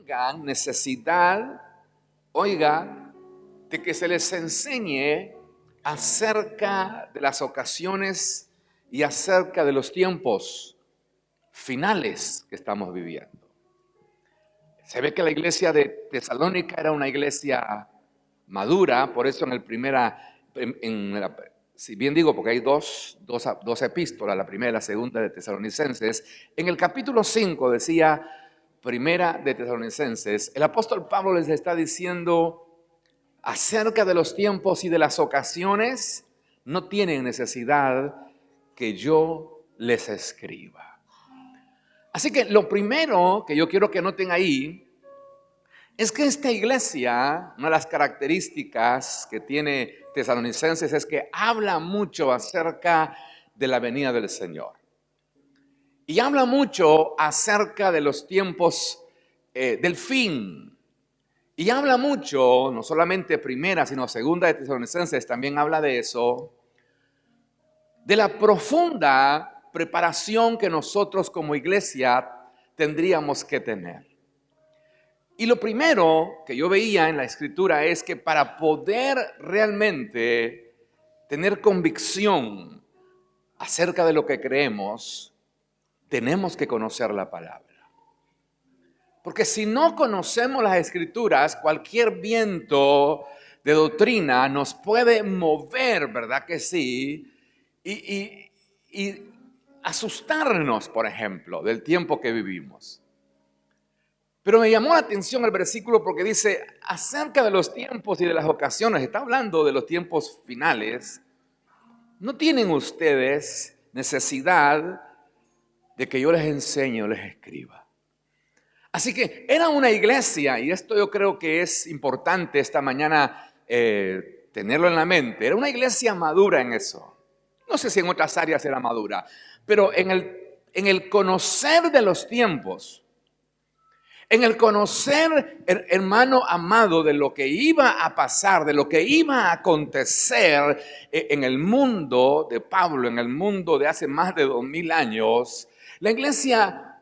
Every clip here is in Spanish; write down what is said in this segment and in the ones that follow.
tengan necesidad, oiga, de que se les enseñe acerca de las ocasiones y acerca de los tiempos finales que estamos viviendo. Se ve que la iglesia de Tesalónica era una iglesia madura, por eso si bien digo, porque hay dos epístolas, la primera y la segunda de Tesalonicenses, en el capítulo 5 decía, primera de Tesalonicenses, el apóstol Pablo les está diciendo acerca de los tiempos y de las ocasiones, no tienen necesidad que yo les escriba. Así que lo primero que yo quiero que noten ahí es que esta iglesia, una de las características que tiene Tesalonicenses es que habla mucho acerca de la venida del Señor. Y habla mucho acerca de los tiempos del fin. Y habla mucho, no solamente primera, sino segunda de Tesalonicenses, también habla de eso, de la profunda preparación que nosotros como iglesia tendríamos que tener. Y lo primero que yo veía en la escritura es que para poder realmente tener convicción acerca de lo que creemos, tenemos que conocer la palabra. Porque si no conocemos las escrituras, cualquier viento de doctrina nos puede mover, ¿verdad que sí? Y asustarnos, por ejemplo, del tiempo que vivimos. Pero me llamó la atención el versículo porque dice, acerca de los tiempos y de las ocasiones, está hablando de los tiempos finales, no tienen ustedes necesidad de que yo les enseñe o les escriba. Así que era una iglesia, y esto yo creo que es importante esta mañana tenerlo en la mente, era una iglesia madura en eso. No sé si en otras áreas era madura, pero en el conocer de los tiempos, en el conocer, hermano amado, de lo que iba a pasar, de lo que iba a acontecer en el mundo de Pablo, en el mundo de hace más de 2000 años, la iglesia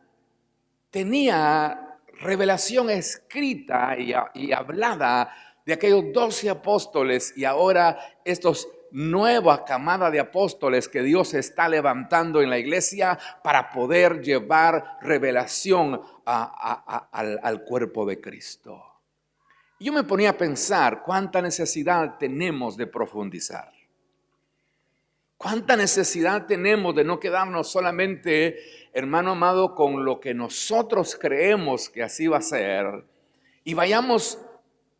tenía revelación escrita y hablada de aquellos 12 apóstoles y ahora estos nueva camada de apóstoles que Dios está levantando en la iglesia para poder llevar revelación al cuerpo de Cristo. Yo me ponía a pensar cuánta necesidad tenemos de profundizar. Cuánta necesidad tenemos de no quedarnos solamente, hermano amado, con lo que nosotros creemos que así va a ser y vayamos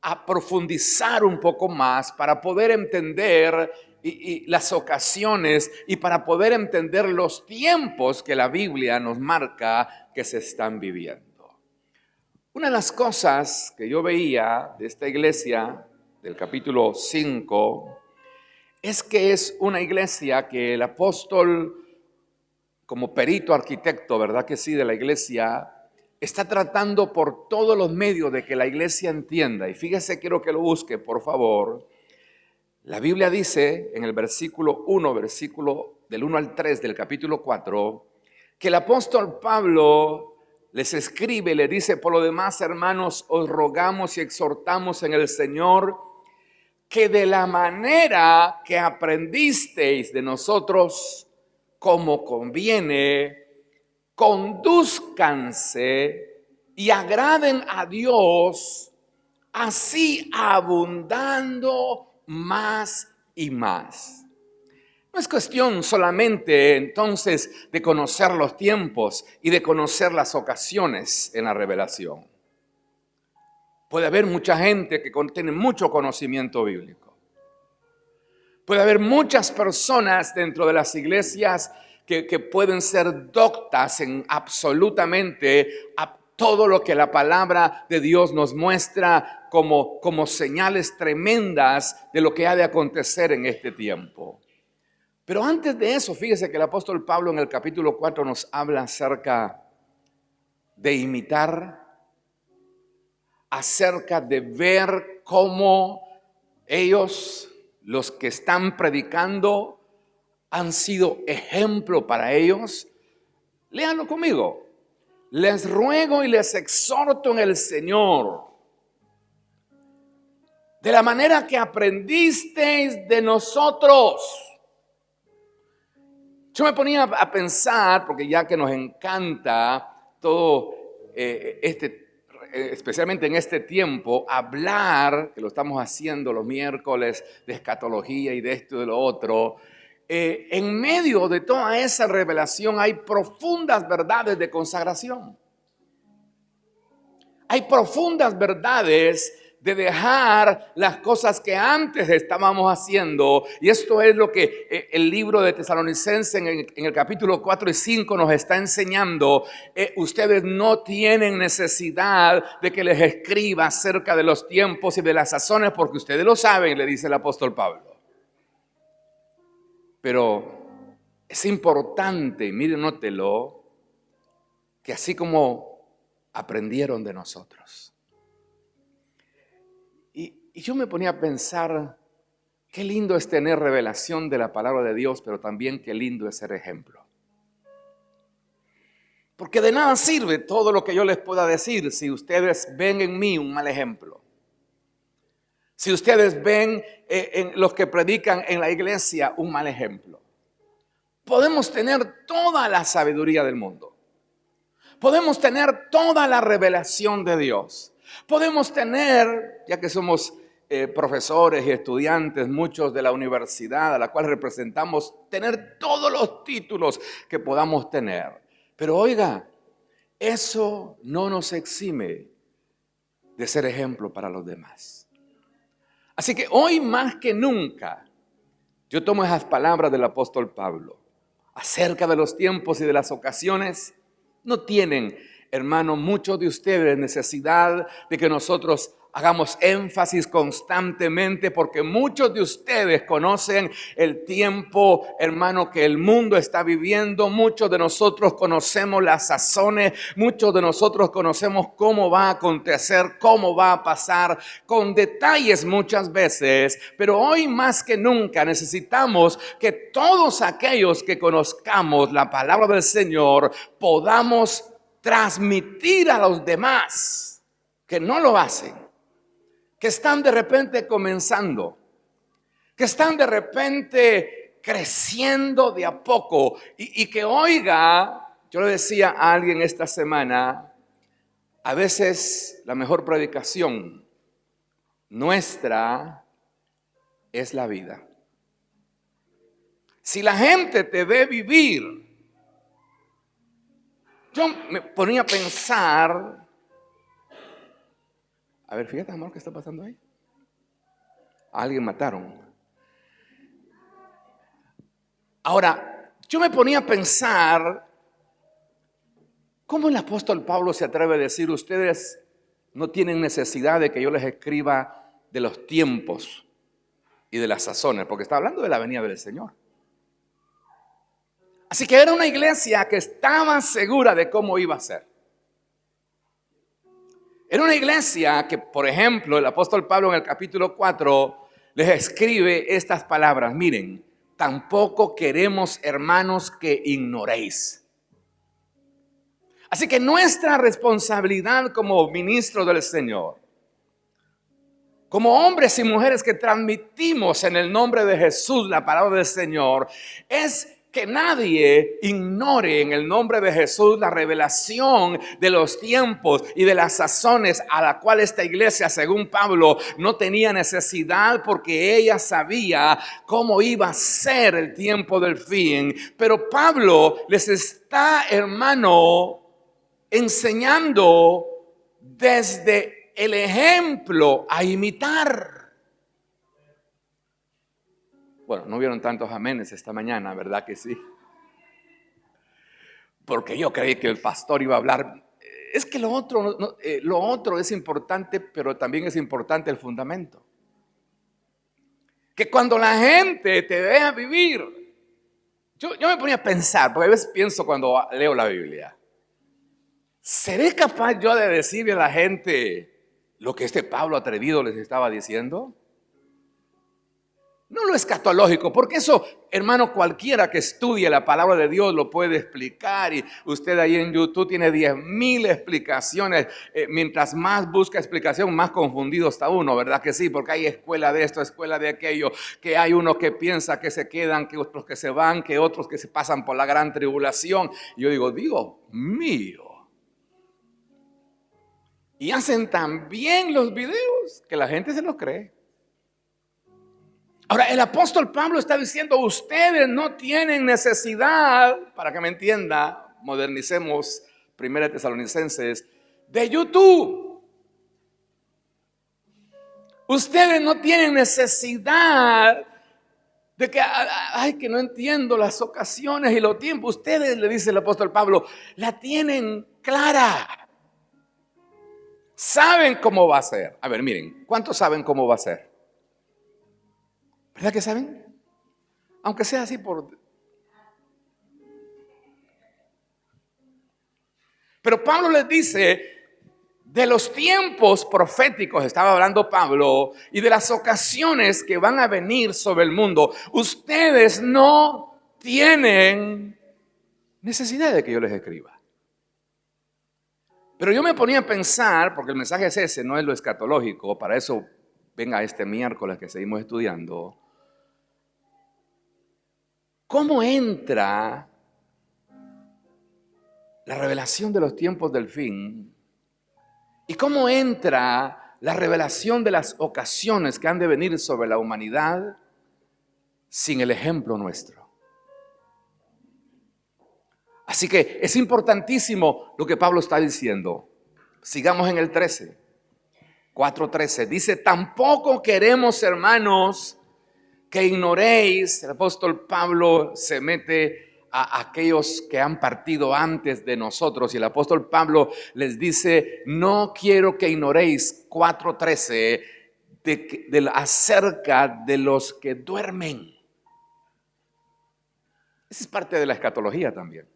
a profundizar un poco más para poder entender y las ocasiones y para poder entender los tiempos que la Biblia nos marca que se están viviendo. Una de las cosas que yo veía de esta iglesia, del capítulo 5, es que es una iglesia que el apóstol, como perito arquitecto, ¿verdad que sí?, de la iglesia, está tratando por todos los medios de que la iglesia entienda. Y fíjese, quiero que lo busque, por favor. La Biblia dice en el versículo 1, versículo del 1 al 3 del capítulo 4, que el apóstol Pablo les escribe, le dice, por lo demás, hermanos, os rogamos y exhortamos en el Señor que de la manera que aprendisteis de nosotros, como conviene, conduzcanse y agraden a Dios, así abundando más y más. No es cuestión solamente entonces de conocer los tiempos y de conocer las ocasiones en la revelación. Puede haber mucha gente que tiene mucho conocimiento bíblico. Puede haber muchas personas dentro de las iglesias que pueden ser doctas en absolutamente a todo lo que la palabra de Dios nos muestra como señales tremendas de lo que ha de acontecer en este tiempo. Pero antes de eso, fíjese que el apóstol Pablo en el capítulo 4 nos habla acerca de imitar, acerca de ver cómo ellos, los que están predicando, han sido ejemplo para ellos. Léanlo conmigo. les ruego y les exhorto en el Señor, de la manera que aprendisteis de nosotros. Yo me ponía a pensar, porque ya que nos encanta todo especialmente en este tiempo, hablar, que lo estamos haciendo los miércoles de escatología y de esto y de lo otro, en medio de toda esa revelación hay profundas verdades de consagración. Hay profundas verdades de dejar las cosas que antes estábamos haciendo. Y esto es lo que el libro de Tesalonicenses en el capítulo 4 y 5 nos está enseñando. Ustedes no tienen necesidad de que les escriba acerca de los tiempos y de las sazones, porque ustedes lo saben, le dice el apóstol Pablo. Pero es importante, miren, nótelo, que así como aprendieron de nosotros. Y yo me ponía a pensar, qué lindo es tener revelación de la palabra de Dios, pero también qué lindo es ser ejemplo. Porque de nada sirve todo lo que yo les pueda decir si ustedes ven en mí un mal ejemplo. Si ustedes ven en los que predican en la iglesia un mal ejemplo. Podemos tener toda la sabiduría del mundo. Podemos tener toda la revelación de Dios. Podemos tener, ya que somos profesores y estudiantes, muchos de la universidad a la cual representamos, tener todos los títulos que podamos tener. Pero oiga, eso no nos exime de ser ejemplo para los demás. Así que hoy más que nunca, yo tomo esas palabras del apóstol Pablo acerca de los tiempos y de las ocasiones. No tienen, hermano, muchos de ustedes necesidad de que nosotros hagamos énfasis constantemente, porque muchos de ustedes conocen el tiempo, hermano, que el mundo está viviendo. Muchos de nosotros conocemos las sazones, muchos de nosotros conocemos cómo va a acontecer, cómo va a pasar, con detalles muchas veces. Pero hoy más que nunca necesitamos que todos aquellos que conozcamos la palabra del Señor podamos transmitir a los demás que no lo hacen, que están de repente comenzando, que están de repente creciendo de a poco y que oiga, yo le decía a alguien esta semana, a veces la mejor predicación nuestra es la vida. Si la gente te ve vivir, yo me ponía a pensar. A ver, fíjate, amor, ¿qué está pasando ahí? A alguien mataron. Ahora, yo me ponía a pensar, ¿cómo el apóstol Pablo se atreve a decir, ustedes no tienen necesidad de que yo les escriba de los tiempos y de las sazones? Porque está hablando de la venida del Señor. Así que era una iglesia que estaba segura de cómo iba a ser. Era una iglesia que, por ejemplo, el apóstol Pablo en el capítulo 4 les escribe estas palabras. Miren, tampoco queremos, hermanos, que ignoréis. Así que nuestra responsabilidad como ministros del Señor, como hombres y mujeres que transmitimos en el nombre de Jesús la palabra del Señor, es que nadie ignore en el nombre de Jesús la revelación de los tiempos y de las sazones a la cual esta iglesia, según Pablo, no tenía necesidad, porque ella sabía cómo iba a ser el tiempo del fin. Pero Pablo les está, hermano, enseñando desde el ejemplo a imitar. Bueno, no vieron tantos amenes esta mañana, ¿verdad que sí? Porque yo creí que el pastor iba a hablar. Es que lo otro es importante, pero también es importante el fundamento. Que cuando la gente te vea vivir, yo me ponía a pensar, porque a veces pienso cuando leo la Biblia, ¿seré capaz yo de decirle a la gente lo que este Pablo atrevido les estaba diciendo? No lo escatológico, porque eso, hermano, cualquiera que estudie la palabra de Dios lo puede explicar. Y usted ahí en YouTube tiene 10,000 explicaciones. Mientras más busca explicación, más confundido está uno, ¿verdad que sí? Porque hay escuela de esto, escuela de aquello, que hay uno que piensa que se quedan, que otros que se van, que otros que se pasan por la gran tribulación. Y yo digo, Dios mío. Y hacen tan bien los videos que la gente se los cree. Ahora, el apóstol Pablo está diciendo, ustedes no tienen necesidad, para que me entienda, modernicemos 1 Tesalonicenses, de YouTube. Ustedes no tienen necesidad de que, ay, que no entiendo las ocasiones y los tiempos. Ustedes, le dice el apóstol Pablo, la tienen clara. Saben cómo va a ser. A ver, miren, ¿cuántos saben cómo va a ser? ¿Verdad que saben? Aunque sea así por... Pero Pablo les dice, de los tiempos proféticos, estaba hablando Pablo, y de las ocasiones que van a venir sobre el mundo, ustedes no tienen necesidad de que yo les escriba. Pero yo me ponía a pensar, porque el mensaje es ese, no es lo escatológico, para eso venga este miércoles que seguimos estudiando. ¿Cómo entra la revelación de los tiempos del fin? ¿Y cómo entra la revelación de las ocasiones que han de venir sobre la humanidad sin el ejemplo nuestro? Así que es importantísimo lo que Pablo está diciendo. Sigamos en el 13, 4:13. Dice, tampoco queremos, hermanos, que ignoréis. El apóstol Pablo se mete a aquellos que han partido antes de nosotros, y el apóstol Pablo les dice, no quiero que ignoréis, 4:13, acerca de los que duermen. Esa es parte de la escatología también.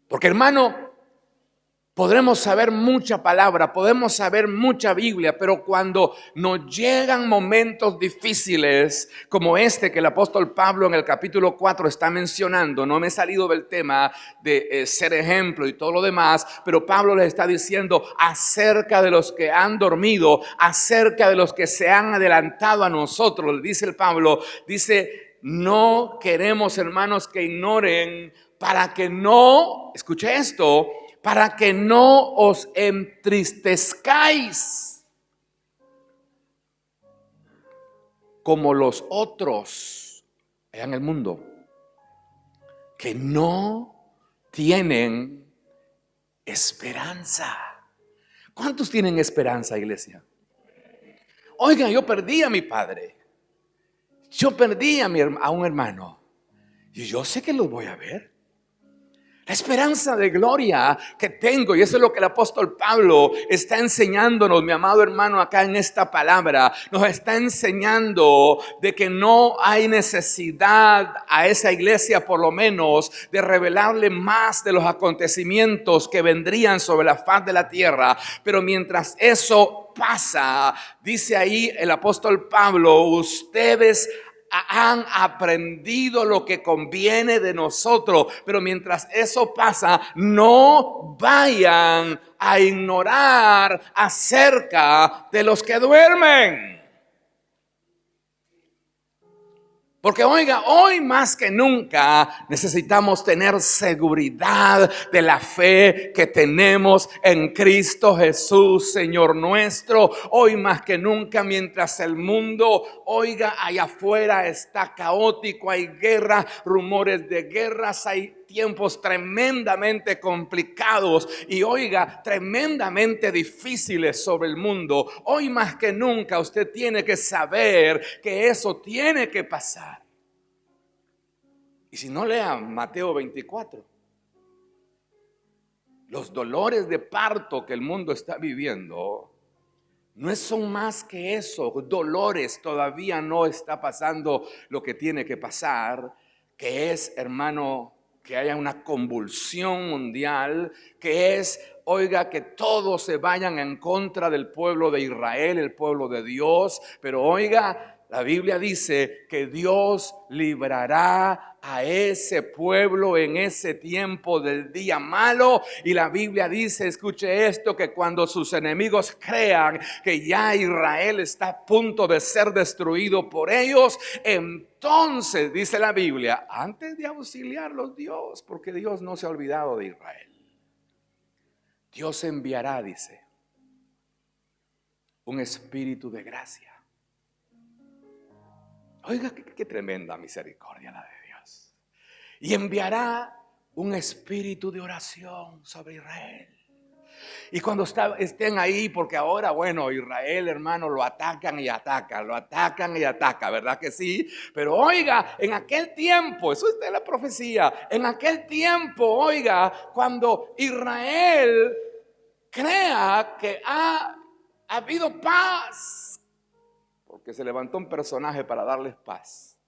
Porque, hermano, podremos saber mucha palabra, podemos saber mucha Biblia, pero cuando nos llegan momentos difíciles como este que el apóstol Pablo en el capítulo 4 está mencionando, no me he salido del tema de ser ejemplo y todo lo demás, pero Pablo les está diciendo acerca de los que han dormido, acerca de los que se han adelantado a nosotros, le dice el Pablo, dice, no queremos, hermanos, que ignoren para que no, escuche esto, para que no os entristezcáis como los otros en el mundo, que no tienen esperanza. ¿Cuántos tienen esperanza, iglesia? Oigan, yo perdí a mi padre, yo perdí a un hermano, y yo sé que los voy a ver. La esperanza de gloria que tengo, y eso es lo que el apóstol Pablo está enseñándonos, mi amado hermano, acá en esta palabra. Nos está enseñando de que no hay necesidad a esa iglesia, por lo menos, de revelarle más de los acontecimientos que vendrían sobre la faz de la tierra. Pero mientras eso pasa, dice ahí el apóstol Pablo, ustedes han aprendido lo que conviene de nosotros, pero mientras eso pasa, no vayan a ignorar acerca de los que duermen. Porque oiga, hoy más que nunca necesitamos tener seguridad de la fe que tenemos en Cristo Jesús, Señor nuestro. Hoy más que nunca, mientras el mundo, oiga, allá afuera está caótico, hay guerra, rumores de guerras, hay tiempos tremendamente complicados y oiga, tremendamente difíciles sobre el mundo. Hoy más que nunca usted tiene que saber que eso tiene que pasar. Y si no, lean Mateo 24. Los dolores de parto que el mundo está viviendo no son más que eso, dolores. Todavía no está pasando lo que tiene que pasar, que es, hermano, que haya una convulsión mundial, que es, oiga, que todos se vayan en contra del pueblo de Israel, el pueblo de Dios. Pero oiga, La Biblia dice que Dios librará a ese pueblo en ese tiempo del día malo. Y la Biblia dice, escuche esto, que cuando sus enemigos crean que ya Israel está a punto de ser destruido por ellos, entonces dice la Biblia, antes de auxiliarlos Dios, porque Dios no se ha olvidado de Israel, Dios enviará, dice, un espíritu de gracia. Oiga, qué tremenda misericordia la de Dios. Y enviará un espíritu de oración sobre Israel. Y cuando estén ahí, porque ahora, bueno, Israel, hermano, lo atacan y atacan, ¿verdad que sí? Pero oiga, en aquel tiempo, eso es la profecía, en aquel tiempo, oiga, cuando Israel crea que ha habido paz, porque se levantó un personaje para darles paz,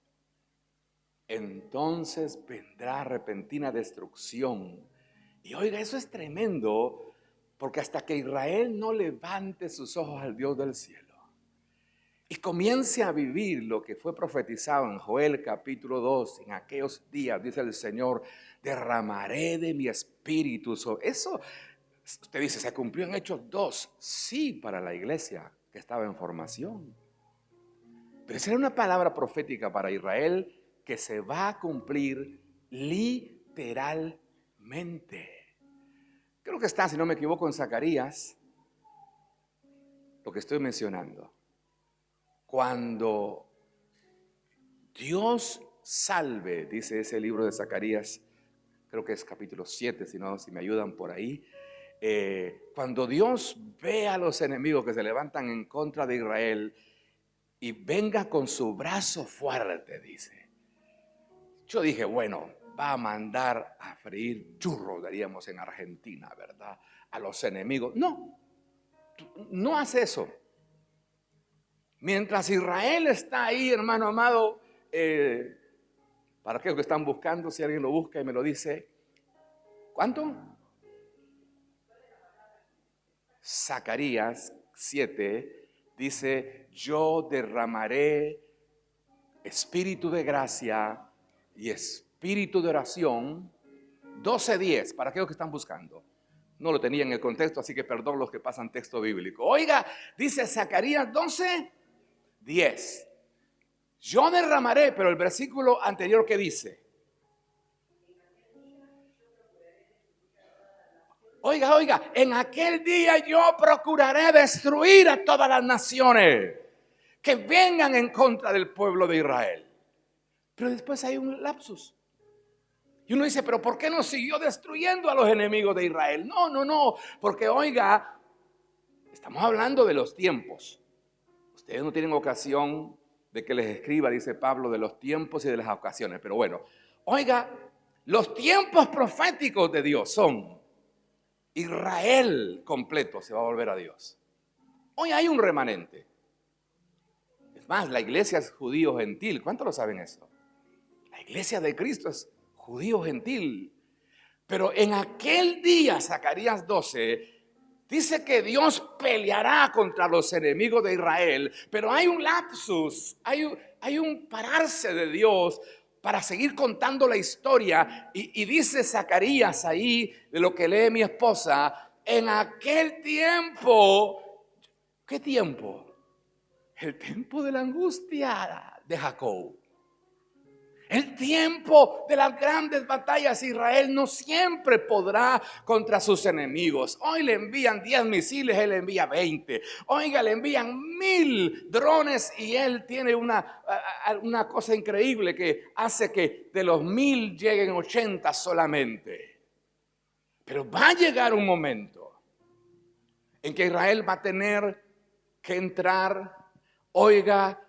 entonces vendrá repentina destrucción. Y oiga, eso es tremendo, porque hasta que Israel no levante sus ojos al Dios del cielo y comience a vivir lo que fue profetizado en Joel capítulo 2, en aquellos días, dice el Señor, derramaré de mi espíritu. Eso, usted dice, se cumplió en Hechos 2, sí, para la iglesia que estaba en formación. Pero esa era una palabra profética para Israel que se va a cumplir literalmente. Creo que está, si no me equivoco, en Zacarías, lo que estoy mencionando. Cuando Dios salve, dice ese libro de Zacarías, creo que es capítulo 7, si me ayudan por ahí. Cuando Dios ve a los enemigos que se levantan en contra de Israel y venga con su brazo fuerte, dice. Yo dije, bueno, va a mandar a freír churros, diríamos en Argentina, ¿verdad? A los enemigos. No, no hace eso. Mientras Israel está ahí, hermano amado, para aquellos que están buscando, si alguien lo busca y me lo dice, ¿cuánto? Zacarías 7 dice, yo derramaré espíritu de gracia y espíritu de oración. 12:10, para aquellos que están buscando. No lo tenía en el contexto, así que perdón los que pasan texto bíblico. Oiga, dice Zacarías 12:10. Yo derramaré, pero el versículo anterior, ¿qué dice? Oiga, en aquel día yo procuraré destruir a todas las naciones que vengan en contra del pueblo de Israel. Pero después hay un lapsus. Y uno dice, pero ¿por qué no siguió destruyendo a los enemigos de Israel? No, porque oiga, estamos hablando de los tiempos. Ustedes no tienen ocasión de que les escriba, dice Pablo, de los tiempos y de las ocasiones. Pero bueno, oiga, los tiempos proféticos de Dios son Israel completo se va a volver a Dios. Hoy hay un remanente. Es más, la iglesia es judío gentil. ¿Cuántos lo saben eso? La iglesia de Cristo es judío gentil. Pero en aquel día, Zacarías 12, dice que Dios peleará contra los enemigos de Israel. Pero hay un lapsus, hay un pararse de Dios para seguir contando la historia. Y dice Zacarías ahí, de lo que lee mi esposa, en aquel tiempo, ¿qué tiempo? El tiempo de la angustia de Jacob. El tiempo de las grandes batallas. Israel no siempre podrá contra sus enemigos. Hoy le envían 10 misiles, él envía 20. Oiga, le envían 1000 drones y él tiene una cosa increíble que hace que de los 1000 lleguen 80 solamente. Pero va a llegar un momento en que Israel va a tener que entrar, oiga,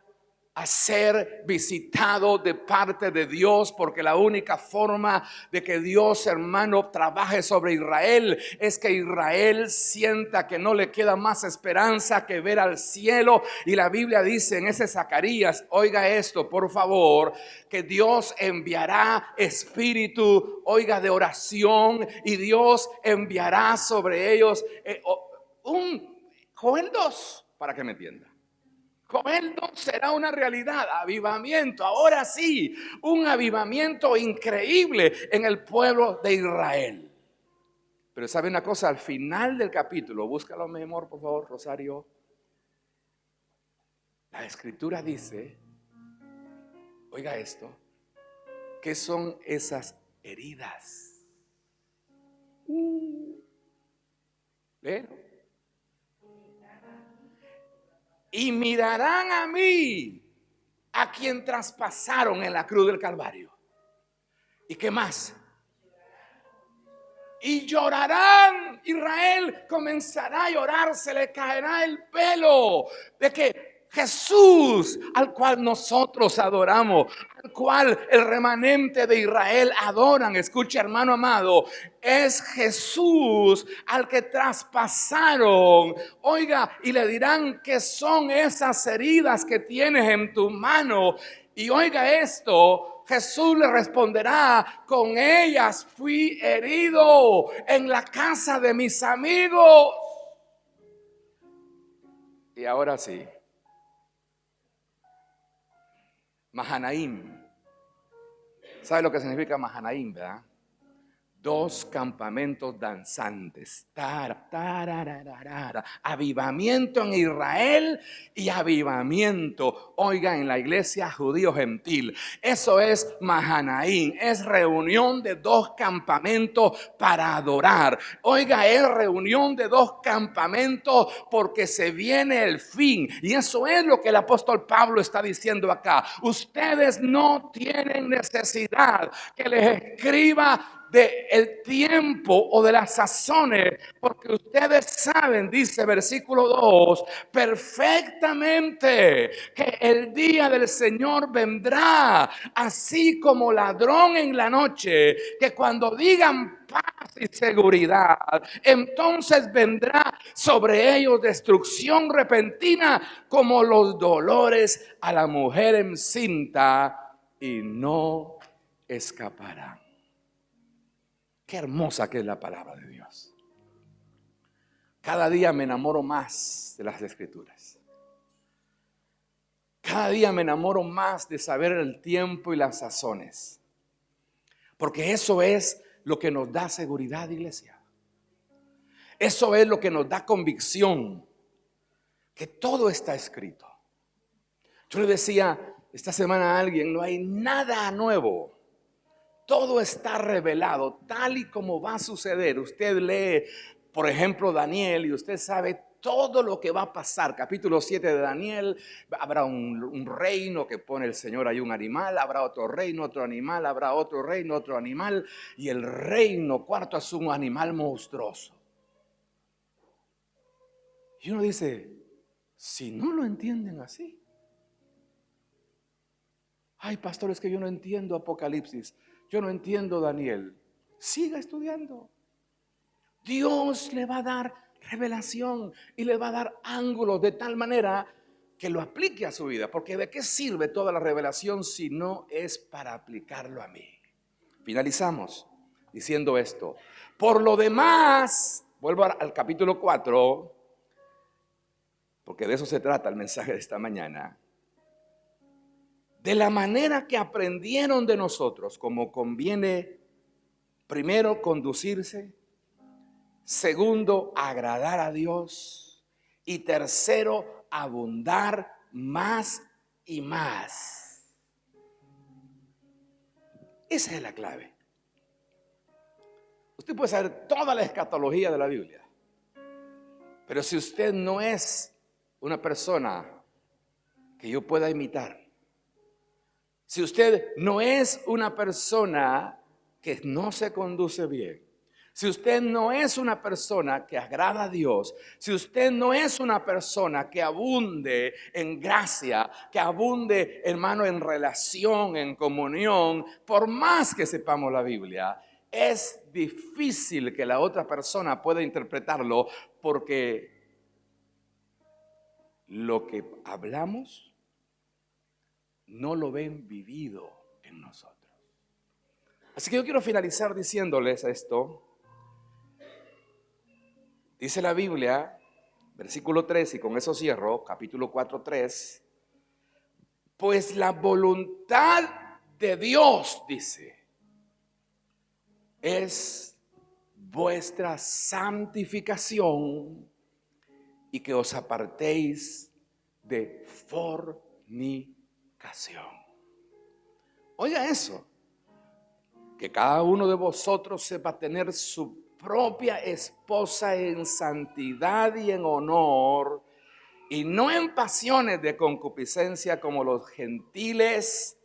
a ser visitado de parte de Dios, porque la única forma de que Dios, hermano, trabaje sobre Israel es que Israel sienta que no le queda más esperanza que ver al cielo. Y la Biblia dice en ese Zacarías, oiga esto por favor, que Dios enviará espíritu, oiga, de oración, y Dios enviará sobre ellos un Joel 2, para que me entienda. Joel 2 será una realidad, avivamiento, ahora sí, un avivamiento increíble en el pueblo de Israel. Pero ¿sabe una cosa? Al final del capítulo, búscalo mi amor, por favor, Rosario. La escritura dice, oiga esto, ¿qué son esas heridas? Léelo. Y mirarán a mí, a quien traspasaron en la cruz del Calvario. ¿Y qué más? Y llorarán. Israel comenzará a llorar, se le caerá el pelo de que Jesús, al cual nosotros adoramos, al cual el remanente de Israel adoran, escucha hermano amado, es Jesús al que traspasaron. Oiga, y le dirán que son esas heridas que tienes en tu mano. Y oiga esto, Jesús le responderá, con ellas fui herido en la casa de mis amigos. Y ahora sí, Mahanaim. ¿Sabe lo que significa Mahanaim, verdad? Dos campamentos danzantes. Avivamiento en Israel y avivamiento, oiga, en la iglesia judío gentil. Eso es Mahanaim, es reunión de dos campamentos para adorar. Oiga, es reunión de dos campamentos porque se viene el fin. Y eso es lo que el apóstol Pablo está diciendo acá. Ustedes no tienen necesidad que les escriba de el tiempo o de las sazones, porque ustedes saben, dice versículo 2, perfectamente que el día del Señor vendrá así como ladrón en la noche, que cuando digan paz y seguridad, entonces vendrá sobre ellos destrucción repentina como los dolores a la mujer encinta, y no escaparán. Qué hermosa que es la palabra de Dios. Cada día me enamoro más de las Escrituras. Cada día me enamoro más de saber el tiempo y las sazones. Porque eso es lo que nos da seguridad, iglesia. Eso es lo que nos da convicción. Que todo está escrito. Yo le decía esta semana a alguien, no hay nada nuevo. Todo está revelado tal y como va a suceder. Usted lee, por ejemplo, Daniel y usted sabe todo lo que va a pasar. Capítulo 7 de Daniel, habrá un reino que pone el Señor ahí un animal, habrá otro reino, otro animal, habrá otro reino, otro animal. Y el reino cuarto es un animal monstruoso. Y uno dice, si no lo entienden así. Ay, pastor, es que yo no entiendo Apocalipsis. Yo no entiendo Daniel. Siga estudiando. Dios le va a dar revelación y le va a dar ángulos de tal manera que lo aplique a su vida. Porque ¿de qué sirve toda la revelación si no es para aplicarlo a mí? Finalizamos diciendo esto. Por lo demás, vuelvo al capítulo 4, porque de eso se trata el mensaje de esta mañana. De la manera que aprendieron de nosotros, como conviene, primero, conducirse, segundo, agradar a Dios, y tercero, abundar más y más. Esa es la clave. Usted puede saber toda la escatología de la Biblia, pero si usted no es una persona que yo pueda imitar, si usted no es una persona que no se conduce bien, si usted no es una persona que agrada a Dios, si usted no es una persona que abunde en gracia, que abunde, hermano, en relación, en comunión, por más que sepamos la Biblia, es difícil que la otra persona pueda interpretarlo, porque lo que hablamos no lo ven vivido en nosotros. Así que yo quiero finalizar diciéndoles esto. Dice la Biblia versículo 3, y con eso cierro, capítulo 4, 3. Pues la voluntad de Dios, dice, es vuestra santificación y que os apartéis de fornicación. Oiga eso, que cada uno de vosotros sepa tener su propia esposa en santidad y en honor, y no en pasiones de concupiscencia como los gentiles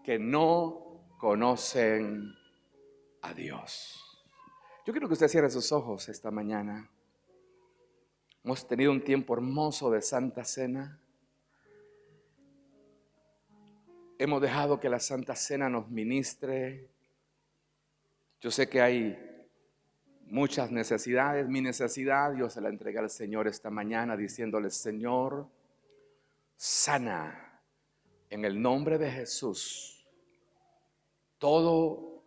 que no conocen a Dios. Yo quiero que usted cierre sus ojos esta mañana. Hemos tenido un tiempo hermoso de Santa Cena. Hemos dejado que la Santa Cena nos ministre. Yo sé que hay muchas necesidades. Mi necesidad yo se la entregué al Señor esta mañana diciéndole: Señor, sana en el nombre de Jesús todo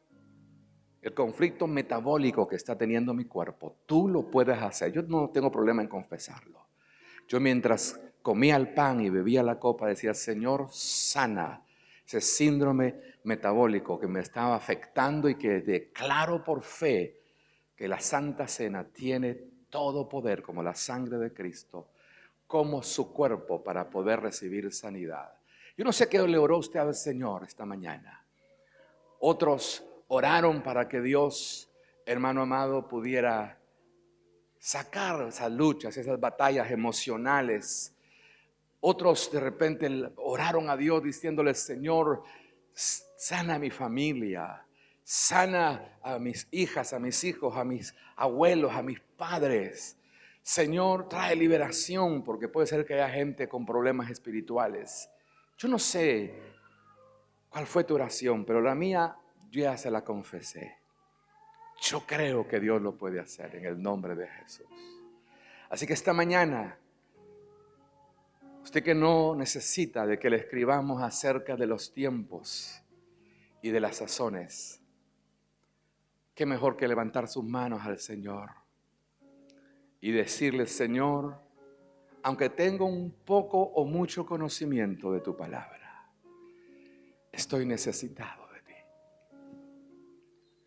el conflicto metabólico que está teniendo mi cuerpo. Tú lo puedes hacer. Yo no tengo problema en confesarlo. Yo mientras comía el pan y bebía la copa decía: Señor, sana ese síndrome metabólico que me estaba afectando, y que declaro por fe que la Santa Cena tiene todo poder, como la sangre de Cristo, como su cuerpo, para poder recibir sanidad. Yo no sé qué le oró usted al Señor esta mañana. Otros oraron para que Dios, hermano amado, pudiera sacar esas luchas, esas batallas emocionales. Otros de repente oraron a Dios diciéndole: Señor, sana a mi familia, sana a mis hijas, a mis hijos, a mis abuelos, a mis padres. Señor, trae liberación, porque puede ser que haya gente con problemas espirituales. Yo no sé cuál fue tu oración, pero la mía yo ya se la confesé. Yo creo que Dios lo puede hacer en el nombre de Jesús. Así que esta mañana, usted que no necesita de que le escribamos acerca de los tiempos y de las sazones, qué mejor que levantar sus manos al Señor y decirle: Señor, aunque tengo un poco o mucho conocimiento de tu palabra, estoy necesitado de ti.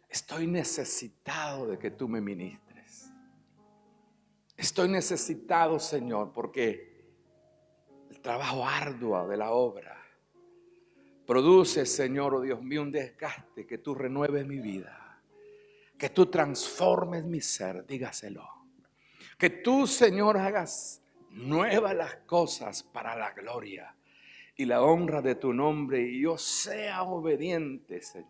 Estoy necesitado de que tú me ministres. Estoy necesitado, Señor, porque el trabajo arduo de la obra produce, Señor, oh Dios mío, un desgaste. Que tú renueves mi vida, que tú transformes mi ser, dígaselo. Que tú, Señor, hagas nuevas las cosas para la gloria y la honra de tu nombre, y yo sea obediente, Señor,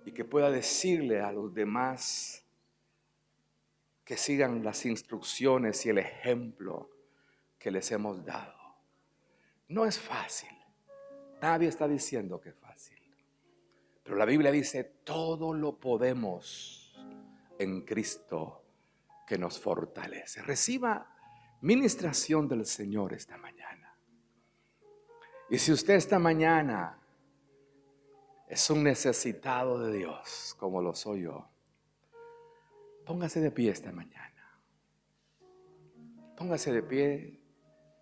y que pueda decirle a los demás que sigan las instrucciones y el ejemplo que les hemos dado. No es fácil. Nadie está diciendo que es fácil. Pero la Biblia dice: todo lo podemos en Cristo que nos fortalece. Reciba ministración del Señor esta mañana. Y si usted esta mañana es un necesitado de Dios, como lo soy yo, póngase de pie esta mañana. Póngase de pie.